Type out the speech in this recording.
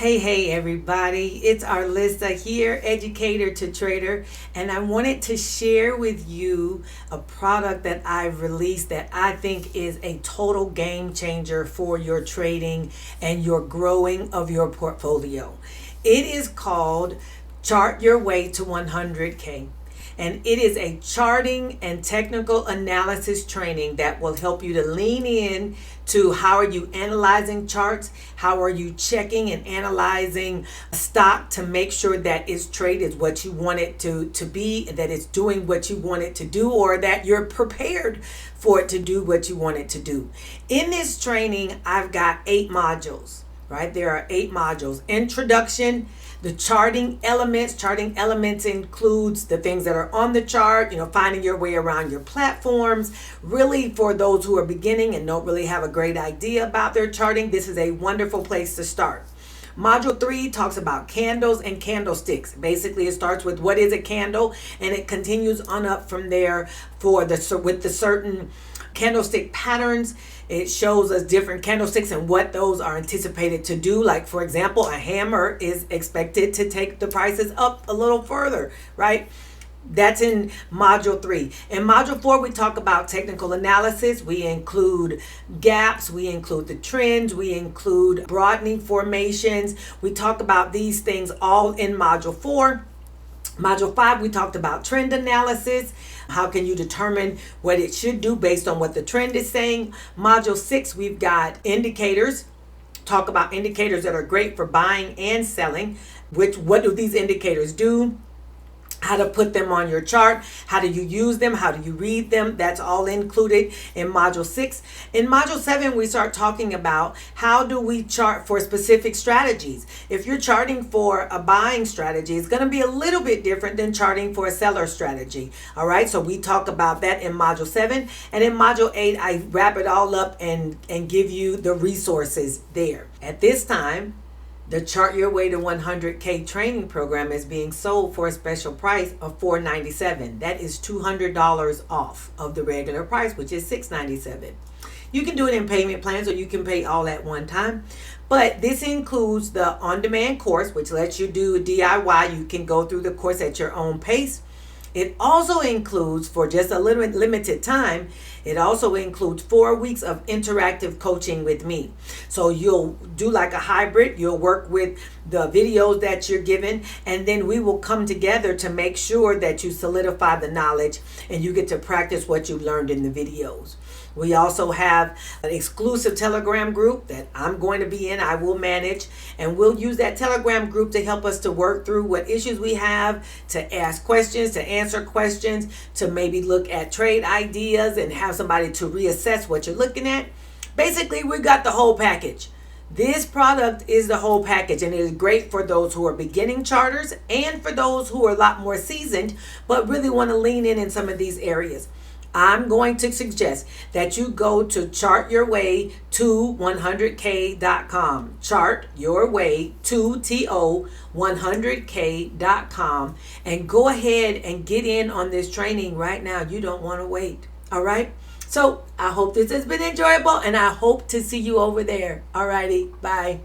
Hey everybody, it's Arlissa here, educator to trader, and I wanted to share with you a product that I've released that I think is a total game changer for your trading and your growing of your portfolio. It is called Chart Your Way to 100K. And it is a charting and technical analysis training that will help you to lean in to how are you analyzing charts, how are you checking and analyzing stock to make sure that its trade is what you want it to be, that it's doing what you want it to do, or that you're prepared for it to do what you want it to do. In this training, I've got 8 modules, right? There are 8 modules. Introduction, the charting elements. Charting elements includes the things that are on the chart, finding your way around your platforms. Really, for those who are beginning and don't really have a great idea about their charting, this is a wonderful place to start. Module 3 talks about candles and candlesticks. Basically, it starts with what is a candle, and it continues on up from there with the certain candlestick patterns. It shows us different candlesticks and what those are anticipated to do. Like, for example, a hammer is expected to take the prices up a little further, right? That's in module 3. In module 4, we talk about technical analysis. We include gaps. We include the trends. We include broadening formations. We talk about these things all in module 4. Module 5, we talked about trend analysis. How can you determine what it should do based on what the trend is saying? Module 6, we've got indicators. Talk about indicators that are great for buying and selling. What do these indicators do? How to put them on your chart, how do you use them, how do you read them? That's all included in module 6. In module 7, we start talking about how do we chart for specific strategies. If you're charting for a buying strategy, it's going to be a little bit different than charting for a seller strategy. All right, so we talk about that in module 7. And in module 8, I wrap it all up and give you the resources there. At this time, the Chart Your Way to 100K training program is being sold for a special price of $497. That is $200 off of the regular price, which is $697. You can do it in payment plans, or you can pay all at one time. But this includes the on-demand course, which lets you do DIY. You can go through the course at your own pace. It also includes, for just a little limited time, it also includes 4 weeks of interactive coaching with me. So you'll do like a hybrid. You'll work with the videos that you're given, and then we will come together to make sure that you solidify the knowledge and you get to practice what you learned in the videos. We also have an exclusive Telegram group that I'm going to be in. I will manage, and we'll use that Telegram group to help us to work through what issues we have, to ask questions, to answer questions, to maybe look at trade ideas and have somebody to reassess what you're looking at. Basically, we got the whole package. This product is the whole package, and it is great for those who are beginning charters and for those who are a lot more seasoned but really want to lean in some of these areas. I'm going to suggest that you go to chartyourway to100k.com. Chartyourway to 100k.com, and go ahead and get in on this training right now. You don't want to wait. All right? So I hope this has been enjoyable, and I hope to see you over there. All righty. Bye.